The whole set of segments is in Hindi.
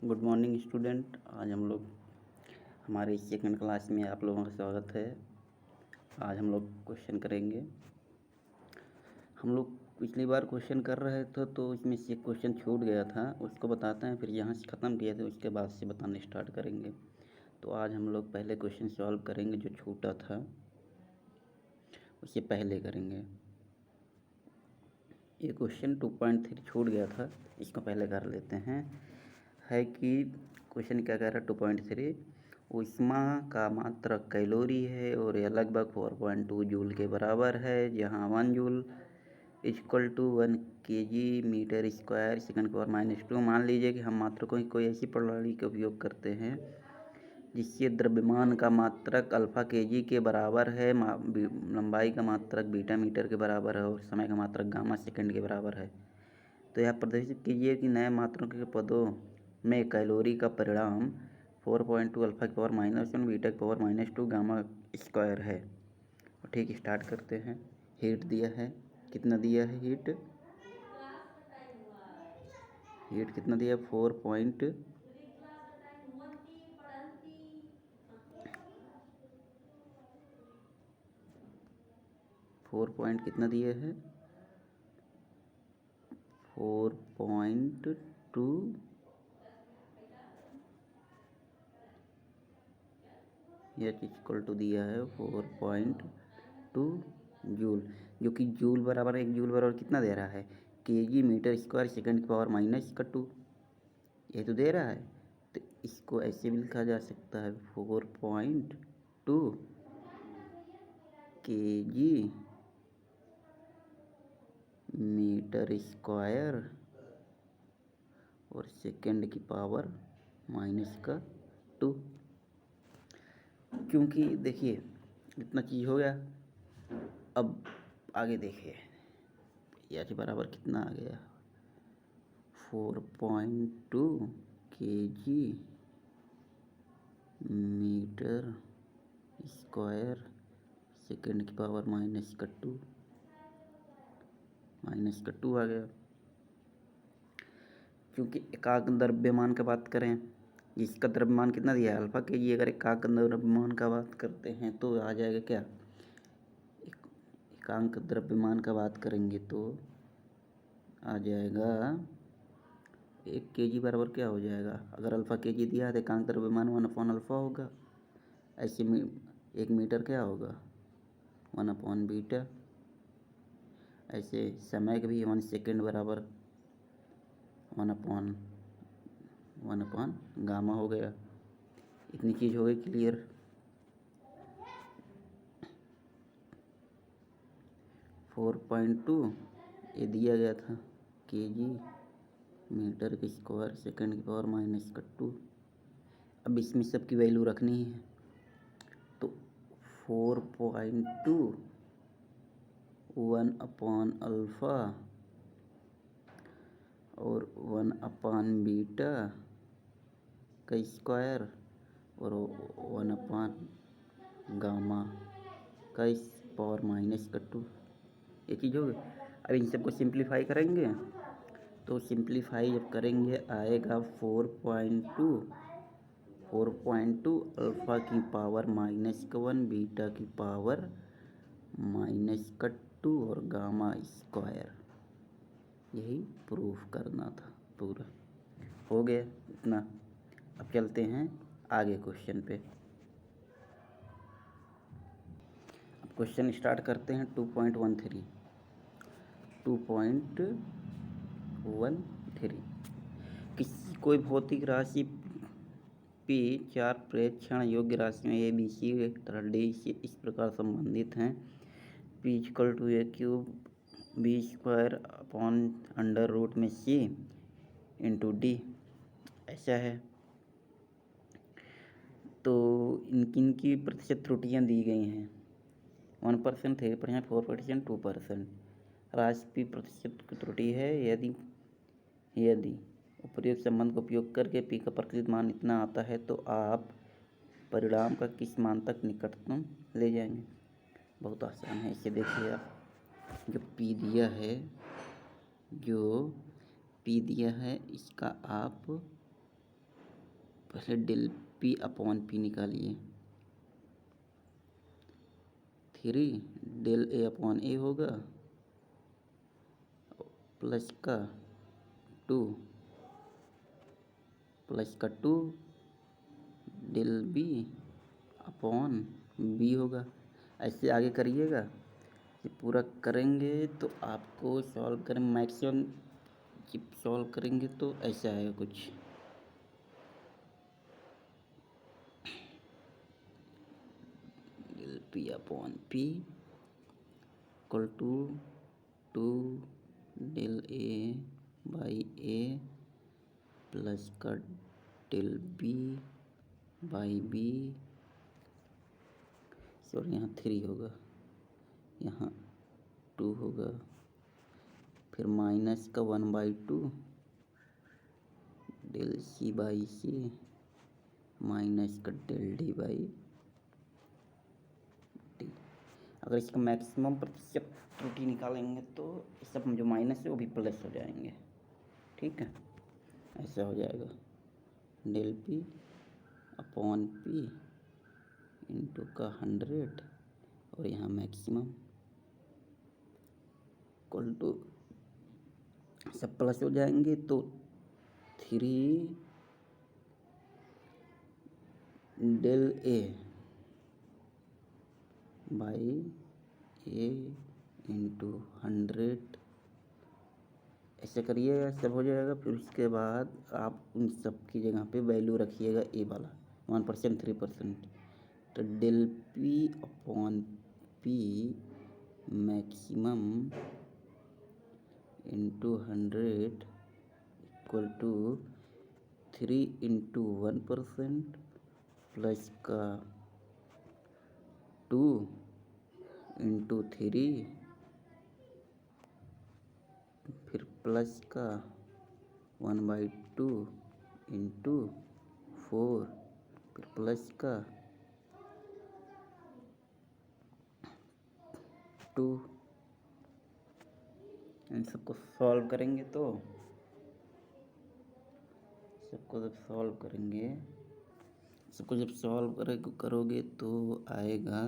Good morning student. आज हम लोग हमारे सेकंड क्लास में आप लोगों का स्वागत है। आज हम लोग क्वेश्चन करेंगे। हम लोग पिछली बार क्वेश्चन कर रहे थे तो इसमें से एक क्वेश्चन छूट गया था, उसको बताते हैं। फिर यहाँ से ख़त्म किए थे, उसके बाद से बताने स्टार्ट करेंगे। तो आज हम लोग पहले क्वेश्चन सॉल्व करेंगे, जो छूटा था उससे पहले करेंगे। ये क्वेश्चन 2.3 छूट गया था, इसको पहले कर लेते हैं। है कि क्वेश्चन क्या कह रहा है 2.3, ऊष्मा का मात्रक कैलोरी है और यह लगभग 4.2 जूल के बराबर है, जहाँ 1 joule equal to 1 kg metre square second की पावर -2। मान लीजिए कि हम मात्रकों की कोई ऐसी प्रणाली का उपयोग करते हैं जिससे द्रव्यमान का मात्रक अल्फा kg के बराबर है, लंबाई का मात्रक बीटा मीटर के बराबर है और समय का मात्रक गामा सेकंड के बराबर है। तो यह प्रदर्शित कीजिए कि नए मात्रों के पदों में कैलोरी का परिणाम 4.2 अल्फा की पावर -1 बीटा की पावर -2 गामा स्क्वायर है। ठीक, स्टार्ट करते हैं। हीट दिया है, कितना दिया है हीट कितना दिया है 4 कितना दिया है 4.2 एच इक्वल टू दिया है 4.2 जूल, जो कि जूल बराबर 1 जूल बराबर कितना दे रहा है kg मीटर स्क्वायर सेकंड की पावर -2। ये तो दे रहा है, तो इसको ऐसे भी लिखा जा सकता है 4.2 kg मीटर स्क्वायर और सेकंड की पावर -2। क्योंकि देखिए इतना चीज़ हो गया। अब आगे देखिए एच बराबर कितना आ गया 4.2 kg मीटर स्क्वायर सेकंड की पावर -2 आ गया। क्योंकि एकाग्र द्रव्यमान का बात करें, इसका द्रव्यमान कितना दिया है अल्फा kg। अगर एकाग्र द्रव्यमान का बात करते हैं तो आ जाएगा क्या, एकांक द्रव्यमान का बात करेंगे तो आ जाएगा 1 kg बराबर क्या हो जाएगा। अगर अल्फा kg दिया है तो एकांक द्रव्यमान 1/अल्फा होगा। ऐसे में 1 मीटर क्या होगा 1/बीटा। ऐसे समय का भी 1 सेकेंड बराबर 1/1 गामा हो गया। इतनी चीज़ हो गई क्लियर। फोर पॉइंट टू ये दिया गया था kg मीटर के स्क्वायर सेकंड की पावर -2। अब इसमें सबकी वैल्यू रखनी है, तो 4.2 1/अल्फा और 1/बीटा का स्क्वायर और 1/गामा का पावर -2। ये चीज़ हो गई। अब इन सबको सिंप्लीफाई करेंगे तो सिंप्लीफाई जब करेंगे आएगा 4.2 अल्फ़ा की पावर -1 बीटा की पावर -2 और गामा स्क्वायर। यही प्रूफ करना था। पूरा हो गया इतना। अब चलते हैं आगे क्वेश्चन पे। अब क्वेश्चन स्टार्ट करते हैं 2.13। किसी कोई भौतिक राशि P 4 प्रेक्षण योग्य राशियाँ A B C vector D से इस प्रकार संबंधित हैं। P = a³ b² √c × d ऐसा है। तो इनकी प्रतिशत त्रुटियाँ दी गई हैं 1%, 3%, 4%, 2%। राशि P प्रतिशत की त्रुटि है यदि उपर्युक्त संबंध का उपयोग करके P का प्रकृत मान इतना आता है तो आप परिणाम का किस मान तक निकटतम ले जाएंगे। बहुत आसान है, इसे देखिए आप। जो P दिया है इसका आप पहले डेल पी अपॉन पी निकालिए। 3 डेल ए अपॉन ए होगा प्लस का 2 डेल बी अपॉन बी होगा। ऐसे आगे करिएगा, ये पूरा करेंगे तो आपको सॉल्व करें मैक्सिमम जब सॉल्व करेंगे तो ऐसा आएगा कुछ। Del P upon P equal to 2 del A by A plus का del B by B, sorry यहाँ 3 होगा, यहाँ 2 होगा, फिर माइनस का 1/2 del C by C minus का डेल डी बाई डी। अगर इसका मैक्सिमम प्रतिशत त्रुटि निकालेंगे तो सब जो माइनस है वो भी प्लस हो जाएंगे। ठीक है, ऐसा हो जाएगा del P upon P into का 100 और यहाँ मैक्सिमम इक्वल टू सब प्लस हो जाएंगे तो 3 del A by A into 100 ऐसे करिएगा, सब हो जाएगा। फिर उसके बाद आप उन सब की जगह पे वैल्यू रखिएगा ए वाला 1%, 3%। तो del P upon P maximum into 100 equal to 3 into 1% plus का 2 इंटू 3 फिर प्लस का 1/2 इंटू 4 फिर प्लस का 2। इन सबको सॉल्व करेंगे तो सबको जब सॉल्व करोगे तो आएगा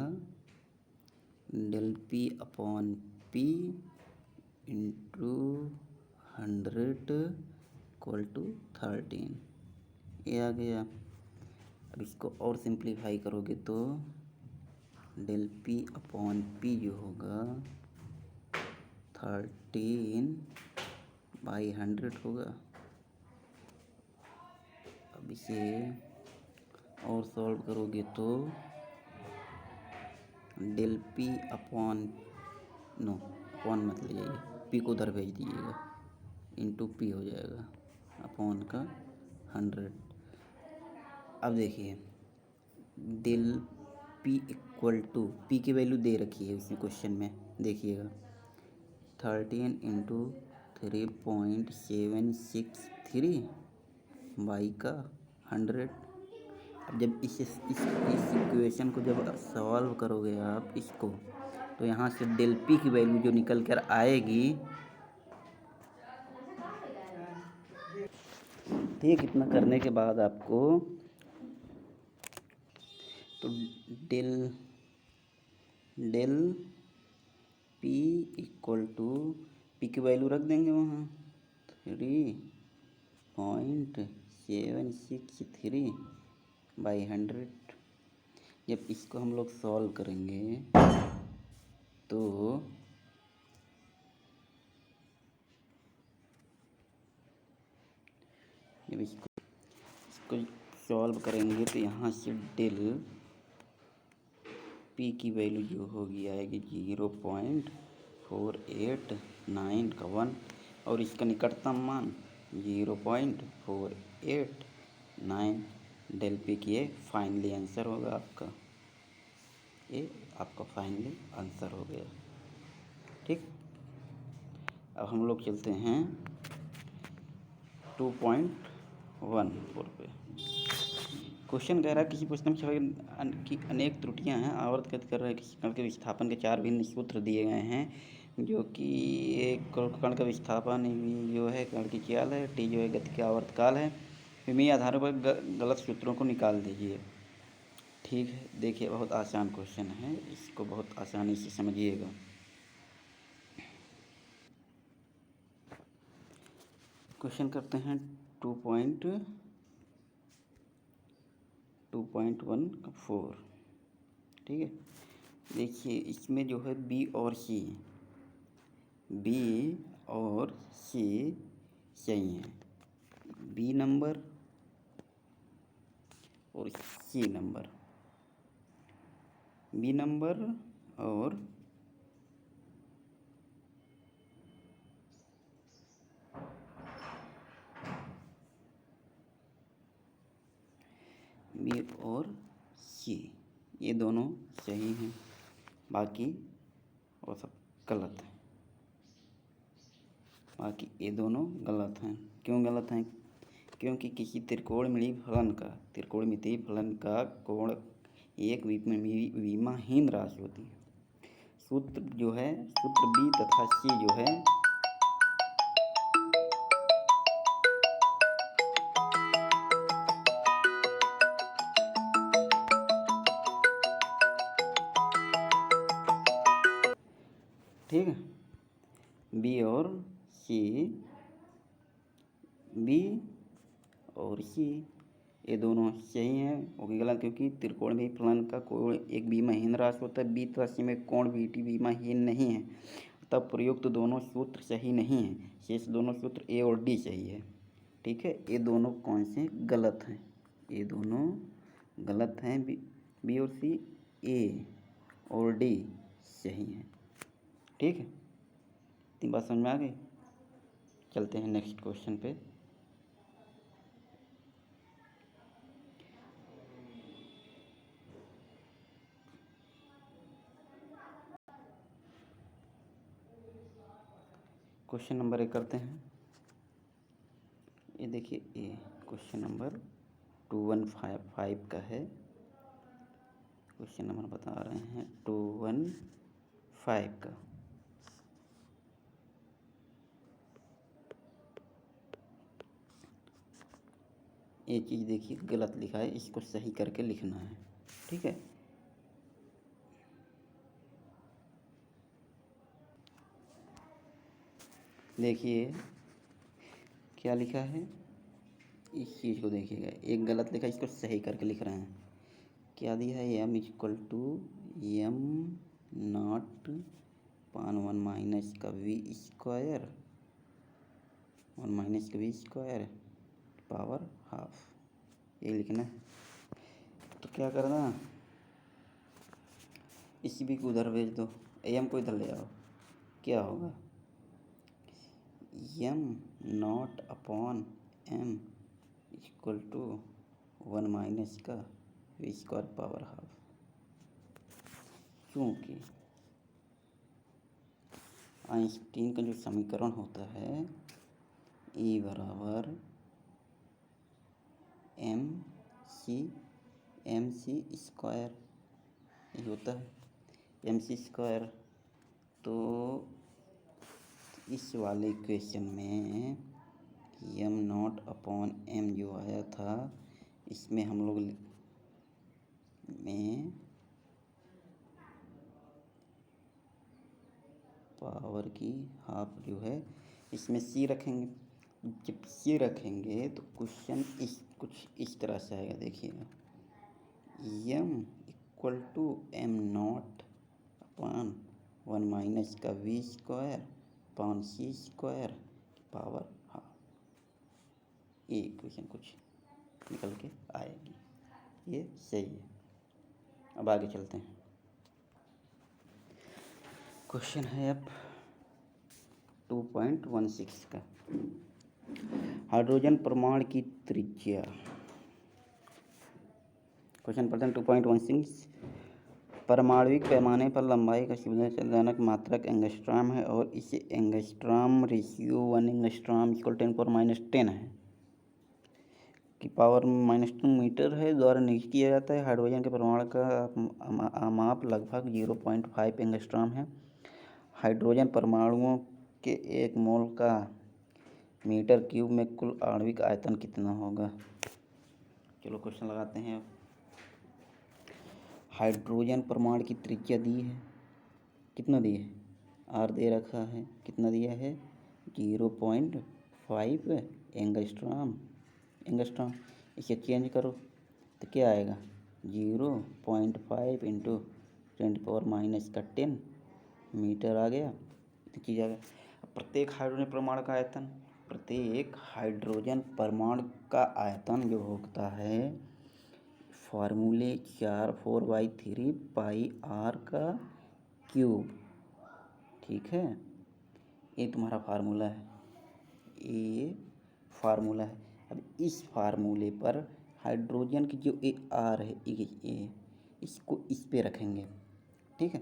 del P upon P into 100 equal to 13, ये आ गया। अब इसको और सिंप्लीफाई करोगे तो डेल पी अपॉन पी जो होगा 13/100 होगा। अब इसे और सॉल्व करोगे तो डेल पी अपॉन मत ले जाइए, पी को उधर भेज दीजिएगा, इंटू पी हो जाएगा अपॉन का 100। अब देखिए del P equal to P की वैल्यू दे रखी है उसी क्वेश्चन में, देखिएगा 13 इंटू 3.763 बाई का 100। अब जब इस इक्वेशन को जब सॉल्व करोगे आप इसको तो यहाँ से डेल पी की वैल्यू जो निकल कर आएगी, ठीक, इतना करने के बाद आपको तो del P equal to P की वैल्यू रख देंगे वहाँ 3.763/100। जब इसको हम लोग सॉल्व करेंगे तो जब इसको सॉल्व करेंगे तो यहाँ से डेल पी की वैल्यू जो होगी आएगी 0.489 का 1 और इसका निकटतम मान 0.489। डेल पी की ये फाइनली आंसर होगा आपका, ये आपका फाइनली आंसर हो गया। ठीक, अब हम लोग चलते हैं 2.14 पे। क्वेश्चन कह रहा है किसी प्रश्न में की अनेक त्रुटियां हैं, आवर्त कर रहे किसी कण के विस्थापन के 4 भिन्न सूत्र दिए गए हैं, जो कि एक कण का विस्थापन जो है कण की चाल है, टी जो है गति का आवर्तकाल है, विमीय आधारों पर गलत सूत्रों को निकाल दीजिए। ठीक है, देखिए बहुत आसान क्वेश्चन है, इसको बहुत आसानी से समझिएगा। क्वेश्चन करते हैं 2.14। ठीक है, देखिए इसमें जो है बी और सी सही हैं। बी नंबर और सी नंबर, बी नंबर और बी और सी ये दोनों सही हैं, बाकी और सब गलत है। बाकी ये दोनों गलत हैं। क्यों गलत हैं? क्योंकि किसी त्रिकोणमितीय फलन का कोण एक विमाहीन राशि होती है। सूत्र बी तथा सी जो है ठीक है, बी और सी ये दोनों सही हैं। ओके गलत, क्योंकि त्रिकोणमितीय फलन का कोण एक विमाहीन राशि होता है। बी तथा सी में कोण बीटी विमाहीन नहीं है, तब प्रयुक्त दोनों सूत्र सही नहीं हैं। शेष दोनों सूत्र ए और डी सही है। ठीक है, ये दोनों कौन से गलत हैं? ये दोनों गलत हैं, बी और सी, ए और डी सही हैं। ठीक है, तीन बात समझ में आ गई। चलते हैं नेक्स्ट क्वेश्चन पे। क्वेश्चन नंबर 1 करते हैं। ये देखिए, ये क्वेश्चन नंबर 2155 का है। क्वेश्चन नंबर बता रहे हैं 215 का। ये चीज़ देखिए गलत लिखा है, इसको सही करके लिखना है। ठीक है, देखिए क्या लिखा है, इस चीज़ को देखिएगा। एक गलत लिखा है, इसको सही करके लिख रहे हैं। क्या दिया है? m equal to m not upon 1 minus का v स्क्वायर, 1 माइनस का v स्क्वायर पावर हाफ, ये लिखना है। तो क्या करना, इस b को उधर भेज दो, m को इधर ले आओ। क्या होगा? m not upon m equal to 1 minus का v स्क्वायर पावर हाफ। क्योंकि आइंस्टीन का जो समीकरण होता है E बराबर MC स्क्वायर, ये होता है MC स्क्वायर। तो इस वाले इक्वेशन में m नॉट अपॉन m जो आया था, इसमें हम लोग में पावर की हाफ जो है, इसमें c रखेंगे। जब c रखेंगे तो क्वेश्चन कुछ इस तरह से आएगा। देखिएगा, m equal to m not upon 1 minus का v square upon c square power half. ये इक्वेशन कुछ निकल के आएगी, ये सही है। अब आगे चलते हैं। क्वेश्चन है अब 2.16 का। हाइड्रोजन परमाणु की त्रिज्या। क्वेश्चन पढ़ते हैं 2.16। परमाणविक पैमाने पर लंबाई का सुविधाजनक मात्रक एंगस्ट्रॉम है और इसे एंगस्ट्रॉम रेशियो 1 एंगस्ट्रॉम इक्वल 10⁻10 है की पावर -2 मीटर है द्वारा निश्चित किया जाता है। हाइड्रोजन के परमाणु का माप लगभग 0.5 एंगस्ट्रॉम है। हाइड्रोजन परमाणुओं के 1 मोल का मीटर क्यूब में कुल आणविक आयतन कितना होगा? चलो क्वेश्चन लगाते हैं। हाइड्रोजन परमाणु की त्रिज्या दी है, कितना दिया है, आर दे रखा है, कितना दिया है 0.5 एंगस्ट्रॉम। इसे चेंज करो तो क्या आएगा 0.5 इंटू 10⁻⁻10 मीटर आ गया। तो चीज़ आ गया। प्रत्येक हाइड्रोजन परमाणु का आयतन जो होता है फार्मूले 4/3 पाई आर का क्यूब। ठीक है, ये तुम्हारा फार्मूला है, ये फार्मूला है। अब इस फार्मूले पर हाइड्रोजन की जो ए आर है ये इसको इस पे रखेंगे। ठीक है,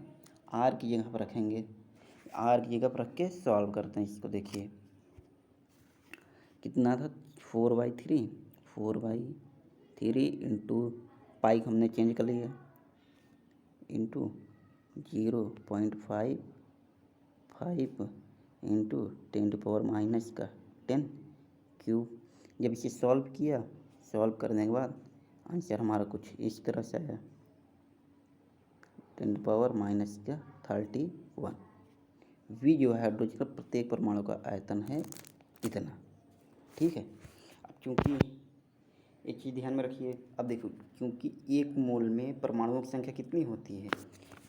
आर की जगह पर रखेंगे, आर की जगह पर रख के सॉल्व करते हैं इसको। देखिए कितना था 4/3 इंटू पाई को हमने चेंज कर लिया इंटू 0.5 इंटू 10⁻⁻10 क्यूब। जब इसे सॉल्व किया, सॉल्व करने के बाद आंसर हमारा कुछ इस तरह से आया 10⁻31। वी जो है हाइड्रोजन का प्रत्येक परमाणु का आयतन है इतना। ठीक है, अब चूँकि एक चीज़ ध्यान में रखिए, अब देखो क्योंकि एक मोल में परमाणुओं की संख्या कितनी होती है,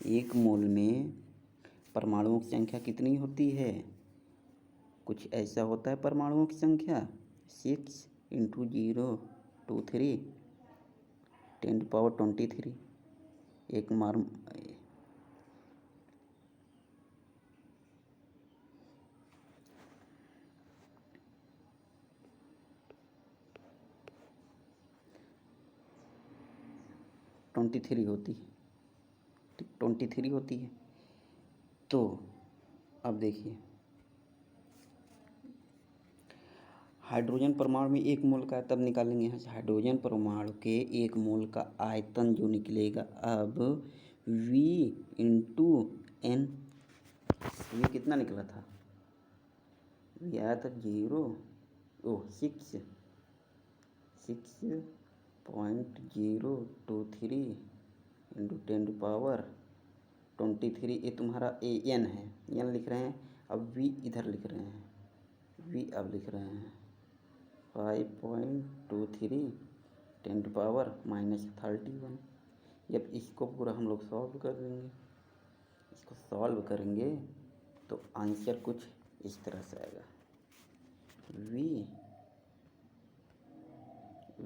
एक मोल में परमाणुओं की संख्या कितनी होती है, कुछ ऐसा होता है परमाणुओं की संख्या 6 इंटू 023 10⁻23। एक मार 23 होती है, ठीक 23 होती है। तो अब देखिए हाइड्रोजन परमाणु में एक मोल का तब निकालेंगे यहाँ से हाइड्रोजन परमाणु के एक मोल का आयतन जो निकलेगा अब V इंटू एन। ये कितना निकला था, ये आया था 6.023 इंटू 10⁻23। ये तुम्हारा एन है, एन लिख रहे हैं। अब V इधर लिख रहे हैं, V अब लिख रहे हैं 5.23 10⁻31। जब इसको पूरा हम लोग सॉल्व कर देंगे, इसको सॉल्व करेंगे तो आंसर कुछ इस तरह से आएगा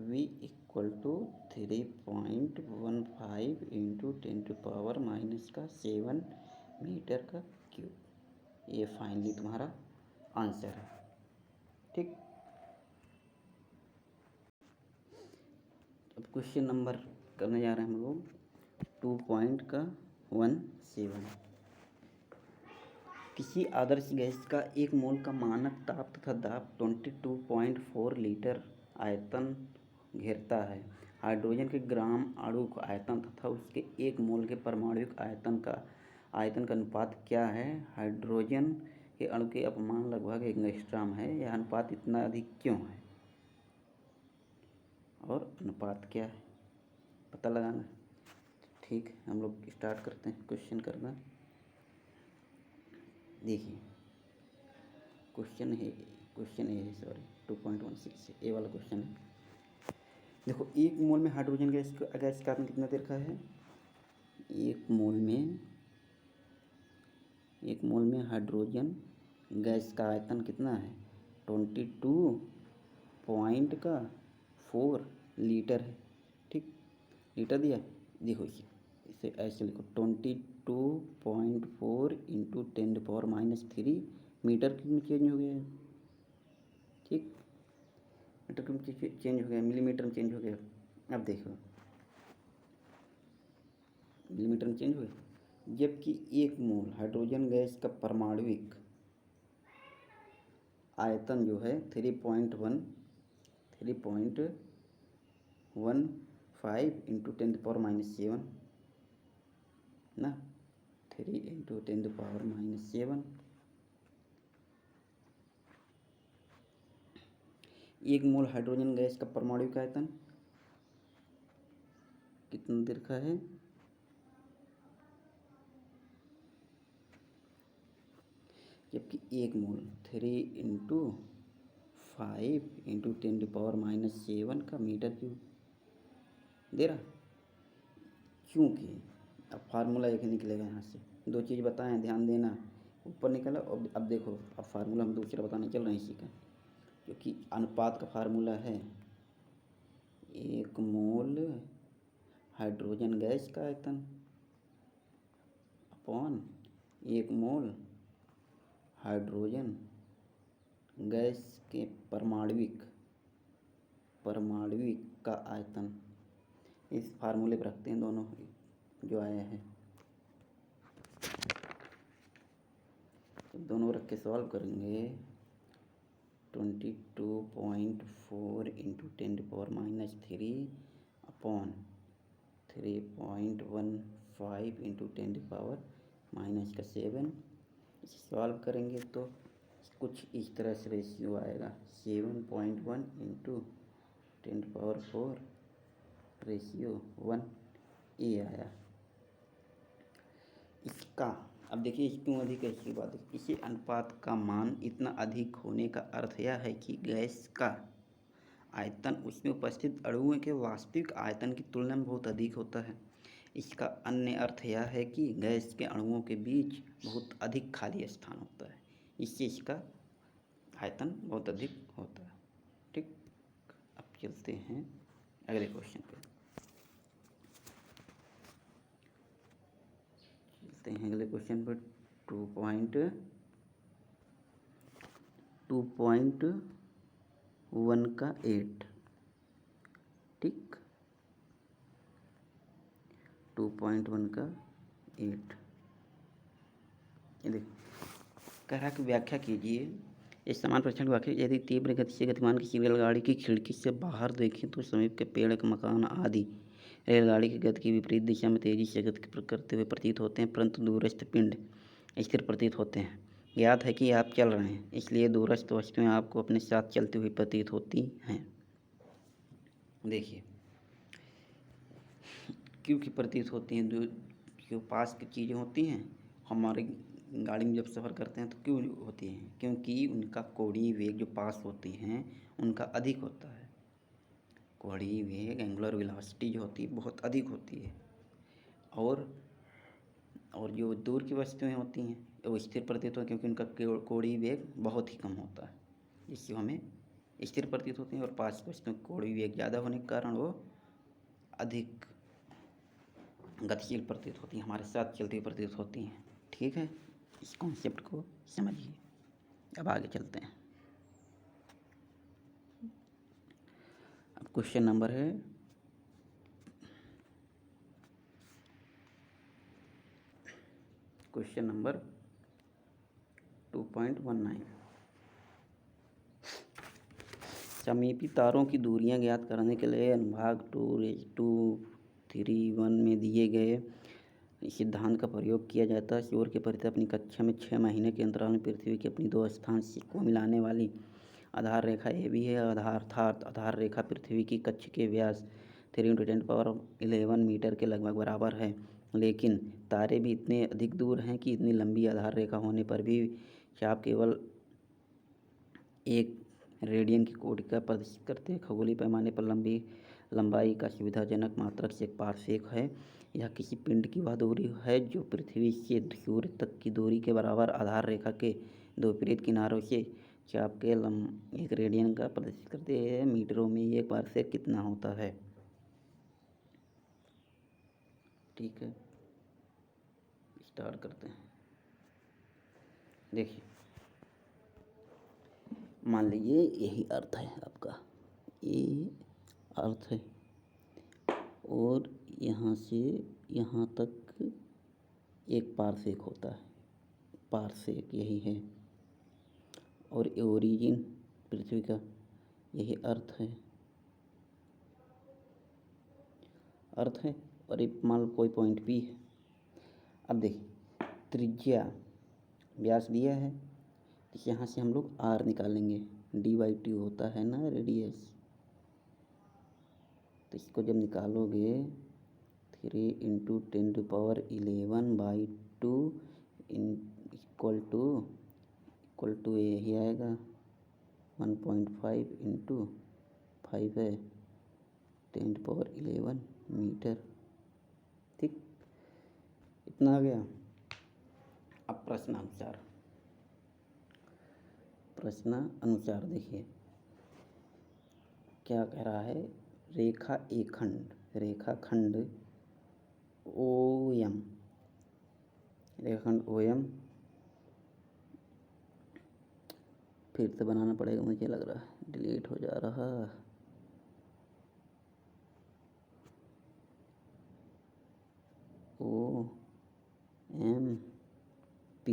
v equal to 3.15 into 10⁻⁻7 metre का क्यूब। ये फाइनली तुम्हारा आंसर है। ठीक, अब क्वेश्चन नंबर करने जा रहे हैं हम लोग 2.17। किसी आदर्श गैस का एक मोल का मानक ताप तथा दाब 22.4 लीटर आयतन घेरता है। हाइड्रोजन के ग्राम अणु का आयतन तथा उसके एक मोल के परमाणुविक आयतन का अनुपात क्या है। हाइड्रोजन के अणु के अपमान लगभग एंगस्ट्रॉम है। यह अनुपात इतना अधिक क्यों है और अनुपात क्या है पता लगाना। ठीक, हम लोग स्टार्ट करते हैं क्वेश्चन करना। देखिए क्वेश्चन है 2.16 ए वाला क्वेश्चन है। देखो एक मोल में हाइड्रोजन गैस का आयतन कितना दे रखा है, एक मोल में हाइड्रोजन गैस का आयतन कितना है 22.4 लीटर है। ठीक, लीटर दिया। देखो इसे ऐसे लिखो 22.4 इंटू 10⁻³ मीटर क्यूब में चेंज हो गया है। ठीक, मीटर क्यूब चेंज हो गया, मिलीमीटर में चेंज हो गया। अब देखो मिलीमीटर में चेंज हो गया, जबकि एक मोल हाइड्रोजन गैस का परमाणुविक आयतन जो है 3.15 इंटू 10⁻⁻7 ना, 3 इंटू 10⁻⁻7। एक मोल हाइड्रोजन गैस का परमाणुविक आयतन कितना देर का है, जबकि 1 मोल 3 × 5 × 10⁻⁷ का मीटर क्यूब दे रहा। क्योंकि अब फार्मूला एक ही निकलेगा यहाँ से, दो चीज़ बताएं, ध्यान देना। ऊपर निकला, अब देखो, अब फार्मूला हम दूसरा बताने चल रहे हैं इसी का, क्योंकि अनुपात का फार्मूला है 1 मोल हाइड्रोजन गैस का आयतन अपॉन 1 मोल हाइड्रोजन गैस के परमाणविक का आयतन। इस फार्मूले पर रखते हैं दोनों जो आया है, दोनों रख के सॉल्व करेंगे। 22.4 × 10⁻³ अपॉन 3.15 × 10⁻⁷। इसे सॉल्व करेंगे तो कुछ इस तरह से रेशियो आएगा, 7.1 × 10⁴/1 ये आया इसका। अब देखिए इस क्यों अधिक है, इसकी बात है। इसी अनुपात का मान इतना अधिक होने का अर्थ यह है कि गैस का आयतन उसमें उपस्थित अणुओं के वास्तविक आयतन की तुलना में बहुत अधिक होता है। इसका अन्य अर्थ यह है कि गैस के अणुओं के बीच बहुत अधिक खाली स्थान होता है, इससे इसका आयतन बहुत अधिक होता है। ठीक, अब चलते हैं अगले क्वेश्चन पे। अगले क्वेश्चन पर 2.1 का 8। ठीक, 2.1 का 8। ये देखो, कह रहा कि व्याख्या कीजिए इस समान परीक्षण की व्याख्या। यदि तीव्र गति से गतिमान किसी रेलगाड़ी की खिड़की से बाहर देखें तो समीप के पेड़, मकान आदि रेलगाड़ी की गति की विपरीत दिशा में तेजी से गति करते हुए प्रतीत होते हैं, परंतु दूरस्थ पिंड स्थिर प्रतीत होते हैं। याद है कि आप चल रहे हैं, इसलिए दूरस्थ वस्तुएं आपको अपने साथ चलती हुई प्रतीत होती हैं। देखिए क्योंकि प्रतीत होती हैं, जो पास की चीज़ें होती हैं हमारी गाड़ी में जब सफ़र करते हैं तो क्यों होती हैं, क्योंकि उनका कोणीय वेग जो पास होती हैं उनका अधिक होता है। कोणीय वेग, एंगुलर वेलोसिटी जो होती है बहुत अधिक होती है, और जो दूर की वस्तुएं होती हैं वो स्थिर प्रतीत होती हैं, क्योंकि उनका कोणीय वेग बहुत ही कम होता है, जिससे हमें स्थिर प्रतीत होती हैं। और पास की वस्तुओं कोणीय वेग ज़्यादा होने के कारण वो अधिक गतिशील प्रतीत होती हैं, हमारे साथ चलती प्रतीत होती हैं। ठीक है, इस कॉन्सेप्ट को समझिए। अब आगे चलते हैं। अब क्वेश्चन नंबर है क्वेश्चन नंबर 2.19। समीपी तारों की दूरियां ज्ञात करने के लिए अनुभाग 2:31 में दिए गए सिद्धांत का प्रयोग किया जाता है। सूर्य के परितः अपनी कक्षा में 6 महीने के अंतराल में पृथ्वी की अपनी 2 स्थान को मिलाने वाली आधार रेखा ये भी है। अर्थात आधार रेखा पृथ्वी की कक्ष के व्यास 3 × 10⁻11 मीटर के लगभग बराबर है, लेकिन तारे भी इतने अधिक दूर हैं कि इतनी लंबी आधार रेखा होने पर भी चाप केवल 1 रेडियन की कोटि का प्रदर्शित करते हैं। खगोलीय पैमाने पर लंबाई का सुविधाजनक मात्रक से पारसेक है। यह किसी पिंड की वह दूरी है जो पृथ्वी से सूर्य तक की दूरी के बराबर आधार रेखा के दो विपरीत किनारों से चाप के 1 रेडियन का प्रदर्शित करते हैं। मीटरों में 1 पारसेक कितना होता है? ठीक है, स्टार्ट करते हैं। देखिए, मान लीजिए यही अर्थ है आपका, ये अर्थ है और यहाँ से यहाँ तक 1 पारसेक होता है, पारसेक यही है, और ओरिजिन पृथ्वी का यही अर्थ है और एक मान लो कोई पॉइंट P है। अब देखिए त्रिज्या व्यास दिया है, तो यहाँ से हम लोग R निकालेंगे, d/2 होता है ना रेडियस। तो इसको जब निकालोगे 3 × 10⁻11/2 इक्वल टू यही आएगा 1.5 × 5 है 10⁻11 मीटर। ठीक, इतना आ गया। अब प्रश्न अनुसार देखिए क्या कह रहा है। रेखाखंड OM, रेखाखंड OM फिर से बनाना पड़ेगा, मुझे लग रहा है डिलीट हो जा रहा। OMP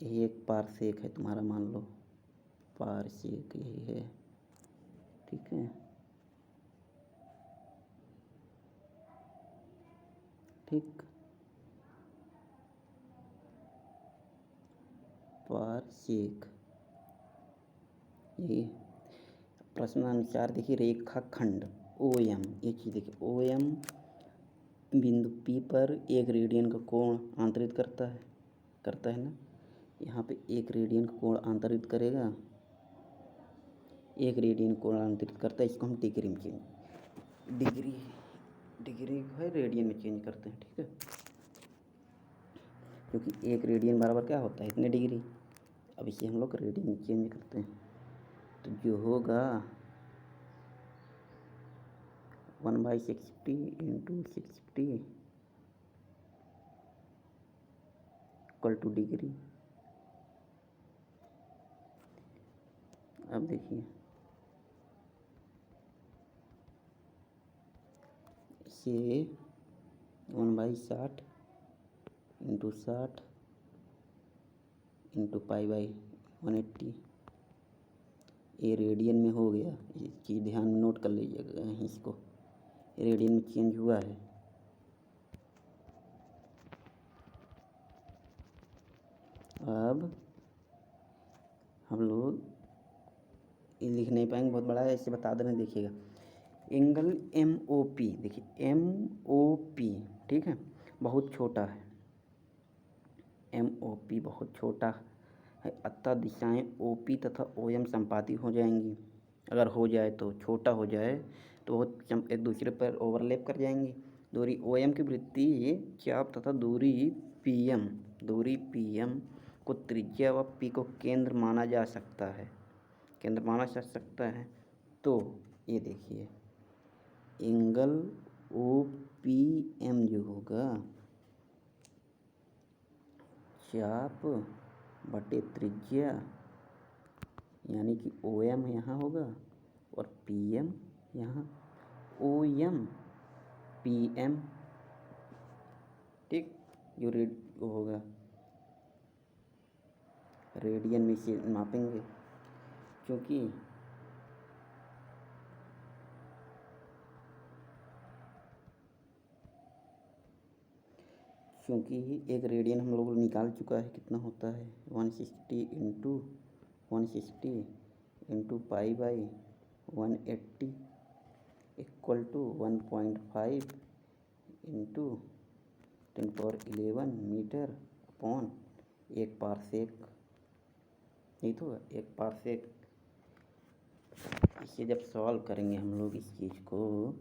यही एक पारसेक है तुम्हारा, मान लो पारसेक यही है। ठीक है, ठीक, पारसेक ये प्रश्नानुसार देखिए रेखाखंड OM, ये चीज़ देखिए OM बिंदु P पर 1 रेडियन का कोण आंतरित करता है ना। यहाँ पे 1 रेडियन का कोण आंतरित करेगा, 1 रेडियन कोण आंतरित करता है। इसको हम डिग्री में चेंज, डिग्री को है रेडियन में चेंज करते हैं। ठीक है, क्योंकि 1 रेडियन बराबर क्या होता है, इतने डिग्री। अब इसे हम लोग रेडियन में चेंज करते हैं, तो जो होगा 1/60 × 60 इक्वल टू डिग्री। अब देखिए ये 1/60 × 60 × π/180 ये रेडियन में हो गया। ये चीज़ ध्यान में नोट कर लीजिएगा, इसको रेडियन में चेंज हुआ है। अब हम लोग ये लिख नहीं पाएंगे, बहुत बड़ा है, ऐसे बता देना। देखिएगा एंगल MOP, देखिए MOP ठीक है, बहुत छोटा है। MOP बहुत छोटा है, अतः दिशाएं OP तथा OM संपाती हो जाएंगी। अगर हो जाए तो छोटा हो जाए तो वो एक दूसरे पर ओवरलैप कर जाएंगी। दूरी OM की वृत्ति चाप तथा दूरी PM को त्रिज्या व P को केंद्र माना जा सकता है। तो ये देखिए एंगल OPM जो होगा चाप बटे त्रिज्या, यानी कि OM यहाँ होगा और PM यहाँ, OM PM। ठीक, जो वो होगा रेडियन में से मापेंगे, क्योंकि एक रेडियन हम लोग निकाल चुका है, कितना होता है 160 × π/180 equal to 1.5 × 10⁻11 metre upon 1 parsec. नहीं तो 1 पारसेक। इसे जब सॉल्व करेंगे हम लोग इस चीज़ को,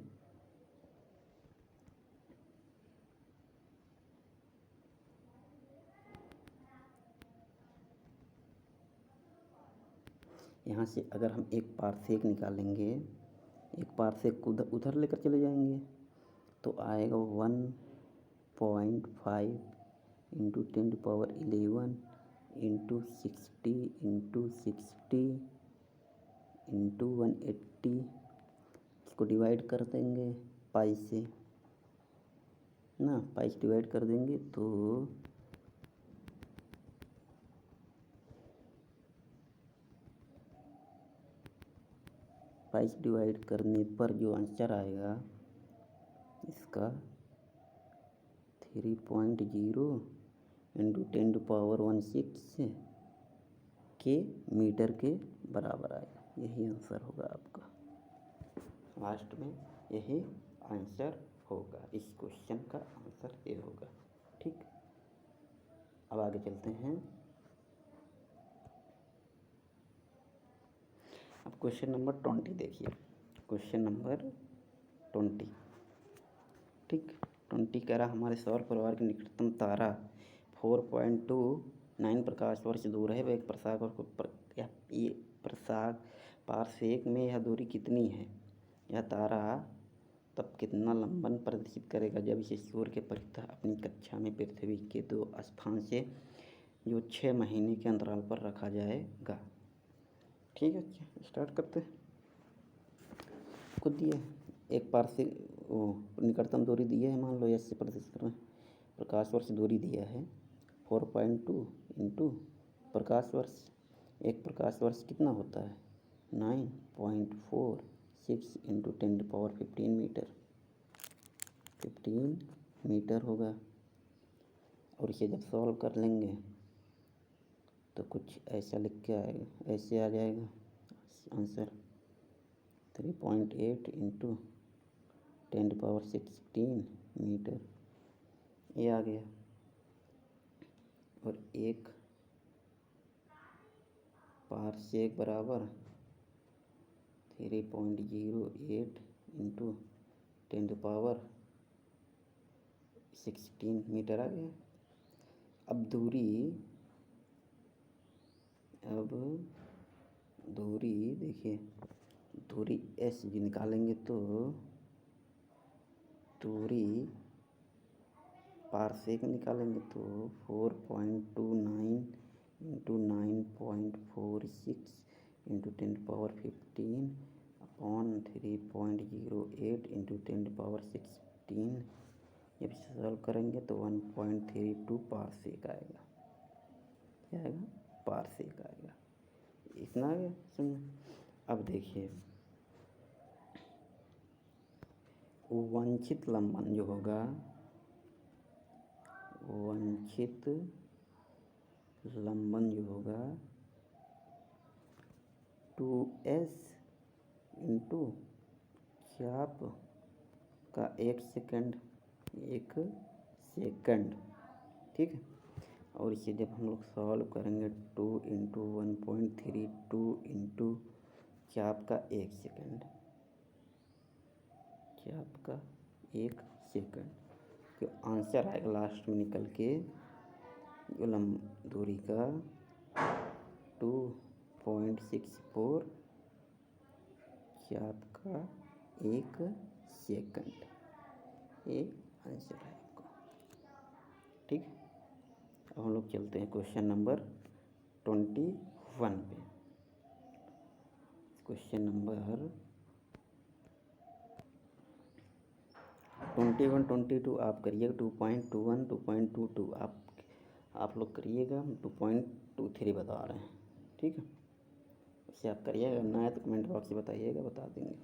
यहाँ से अगर हम 1 पारसेक निकालेंगे, 1 पारसेक को उधर लेकर चले जाएंगे तो आएगा 1.5 × 10⁻11 × 60 × 60 × 180। इसको डिवाइड कर देंगे पाई से ना, पाई से डिवाइड कर देंगे तो पाई से डिवाइड करने पर जो आंसर आएगा इसका 3.0 × 10⁻16 के मीटर के बराबर आएगा। यही आंसर होगा आपका, लास्ट में यही आंसर होगा। इस क्वेश्चन का आंसर ए होगा। ठीक, अब आगे चलते हैं। अब क्वेश्चन नंबर 20 देखिए, क्वेश्चन नंबर 20। ठीक, 20 कह रहा हमारे सौर परिवार के निकटतम तारा 4.29 प्रकाश वर्ष दूर है। वह एक प्रसाग और ये प्रसाग पारसेक में यह दूरी कितनी है? यह तारा तब कितना लंबन प्रदर्शित करेगा जब इसे सूर्य के परितः अपनी कक्षा में पृथ्वी के 2 अक्षांश से जो 6 महीने के अंतराल पर रखा जाएगा। ठीक है, स्टार्ट करते हैं। खुद दिए एक पारसेक निकटतम दूरी दी है, मान लो ऐसे प्रदर्शित करें। प्रकाश वर्ष दूरी दिया है 4.2 इंटू प्रकाश वर्ष। एक प्रकाश वर्ष कितना होता है? 9.46 इंटू 10⁻15 मीटर, 15 मीटर होगा। और इसे जब सॉल्व कर लेंगे तो कुछ ऐसा लिख के आएगा, ऐसे आ जाएगा आंसर 3.8 इंटू 10⁻16 मीटर, ये आ गया। और एक पारसेक बराबर 3.08 इंटू 10⁻16 मीटर आ गया। अब दूरी देखिए, दूरी एस भी निकालेंगे तो दूरी पारसेक निकालेंगे तो 4.29 इंटू 9.46 इंटू 10⁻15 अपॉन 3.08 इंटू 10⁻16। जब सॉल्व करेंगे तो 1.32 पारसेक आएगा। क्या आएगा? पारसेक आएगा। इतना आ गया समझ। अब देखिए, वांछित लंबन जो होगा, वांछित लंबन जो होगा 2s इंटू चाप का 1 सेकंड। ठीक है, और इसे जब हम लोग सॉल्व करेंगे 2 इंटू 1.32 इंटू चाप का 1 सेकंड, चाप का 1 सेकंड, जो आंसर आएगा लास्ट में निकल के जो दूरी का 2.64 चाप का 1 सेकंड, ये आंसर है आपको। ठीक, अब हम लोग चलते हैं क्वेश्चन नंबर 21 पे। क्वेश्चन नंबर 21, 22 आप करिएगा। 2.21, 2.22 आप लोग करिएगा। 2.23 बता रहे हैं। ठीक है, इसे आप करिएगा, ना है तो कमेंट बॉक्स में बताइएगा, बता देंगे।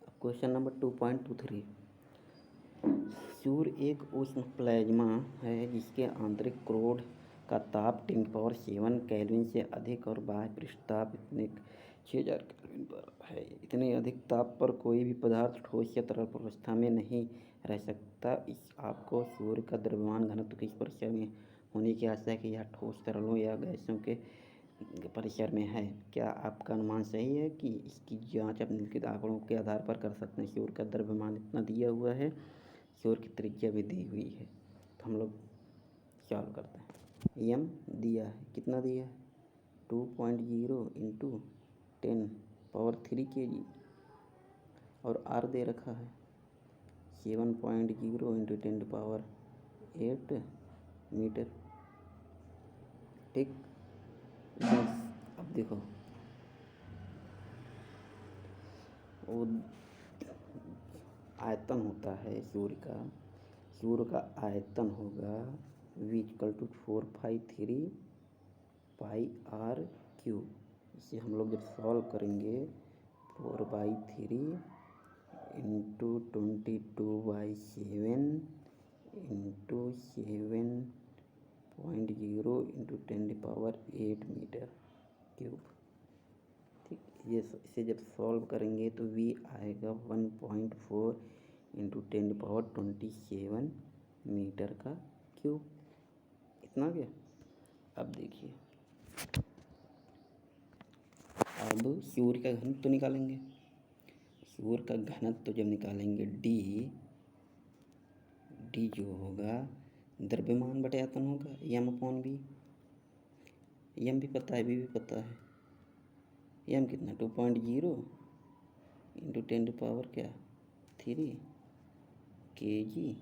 अब क्वेश्चन नंबर 2.23, सूर्य एक उष्ण प्लाज्मा है जिसके आंतरिक क्रोड का ताप 10⁻7 केल्विन से अधिक और बाह्य पृष्ठताप इतने 6000 केल्विन पर है। इतने अधिक ताप पर कोई भी पदार्थ ठोस या तरल अवस्था में नहीं रह सकता। इस आपको सूर्य का द्रव्यमान घनत्व किस परिसर में होने की आशा है कि यह ठोस, तरलों या गैसों के परिसर में है? क्या आपका अनुमान सही है? कि इसकी जांच आप निम्नलिखित आंकड़ों के आधार पर कर सकते हैं। सूर्य का द्रव्यमान इतना दिया हुआ है, सूर्य की त्रिज्या भी दी हुई है, तो हम लोग सॉल्व करते हैं। एम दिया है, कितना दिया है? 2.0 इंटू 10⁻3 kg, और आर दे रखा है 7.0 इंटू 10⁻8 मीटर। ठीक, अब देखो वो आयतन होता है सूर्य का आयतन होगा V = 4/3πr³। इसे हम लोग जब सॉल्व करेंगे 4/3 into 22/7 into 7.0 into 10⁻8 metre cube. ठीक, ये इसे जब सॉल्व करेंगे तो V आएगा 1.4 इंटू 10⁻27 मीटर का क्यूब। इतना गया। अब देखिए, अब सूर्य का घनत्व तो निकालेंगे। सूर्य का घनत्व तो जब निकालेंगे डी जो होगा द्रव्यमान बटे आयतन होगा, m/v। m भी पता है, v भी पता है। m कितना 2.0 into 10⁻3 kg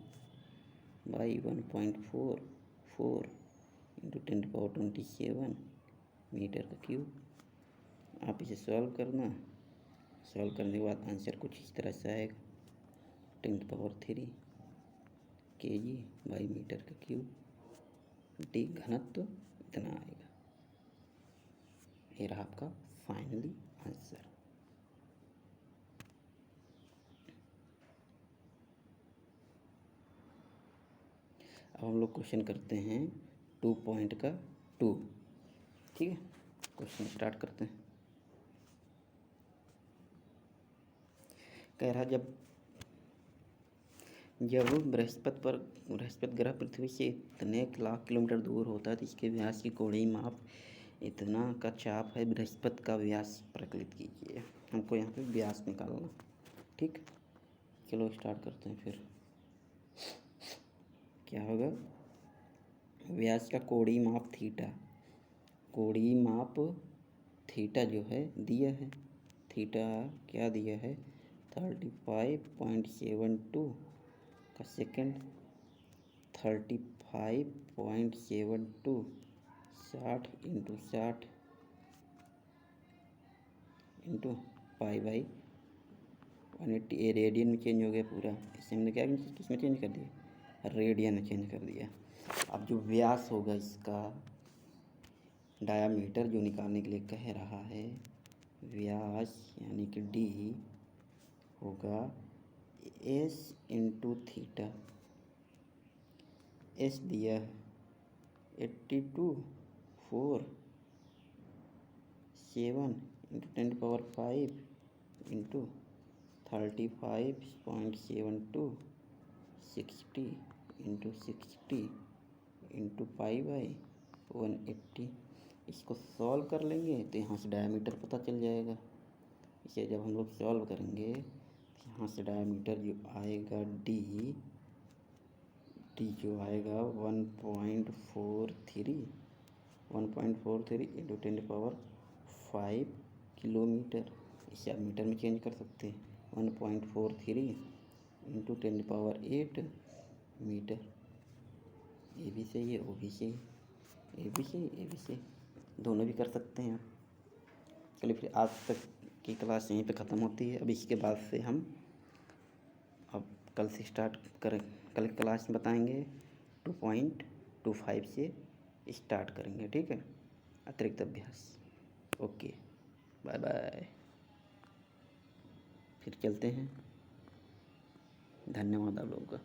by 1.44 into 10⁻27 metre का क्यूब। आप इसे सॉल्व करना। सॉल्व करने के बाद आंसर कुछ इस तरह से आएगा 10⁻3 kg बाई मीटर का क्यूब। डी घनत्व इतना आएगा। ये रहा आपका फाइनली आंसर। अब हम लोग क्वेश्चन करते हैं 2.2। ठीक है, क्वेश्चन स्टार्ट करते हैं। कह रहा जब बृहस्पति ग्रह पृथ्वी से इतने लाख किलोमीटर दूर होता है तो इसके व्यास की कोणीय माप इतना का चाप है। बृहस्पति का व्यास प्रकलित कीजिए। हमको यहाँ पे व्यास निकालना। ठीक, चलो स्टार्ट करते हैं। फिर क्या होगा, व्यास का कोणीय माप थीटा। कोणीय माप थीटा जो है दिया है, थीटा क्या दिया है 35.72 का second. 35.72 60 into 60 into pi by 180। ये रेडियन में चेंज हो गया पूरा। इसे हमने क्या किस में चेंज कर दिया, रेडियन में चेंज कर दिया। अब जो व्यास होगा इसका डायामीटर जो निकालने के लिए कह रहा है, व्यास यानी कि डी होगा एस इंटू थीटा। एस दिया है 82.47 into 10⁻5 into 35.72 60 into 60 into pi by 180। इसको सॉल्व कर लेंगे तो यहाँ से डायमीटर पता चल जाएगा। इसे जब हम लोग सॉल्व करेंगे तो यहाँ से डायमीटर जो आएगा डी जो आएगा 1.43 इंटू 10⁻5 किलोमीटर। इसे आप मीटर में चेंज कर सकते हैं। 1.43 इंटू 10⁸ मीटर। ये भी सही है, वो भी सही, ये भी सही, ये भी सही, दोनों भी कर सकते हैं आप। चलिए फिर आज तक की क्लास यहीं पे ख़त्म होती है। अब इसके बाद से हम अब कल से स्टार्ट करें। कल की क्लास में बताएंगे 2.25 से स्टार्ट करेंगे। ठीक है, अतिरिक्त अभ्यास। Okay, bye bye. फिर चलते हैं। धन्यवाद आप लोगों का।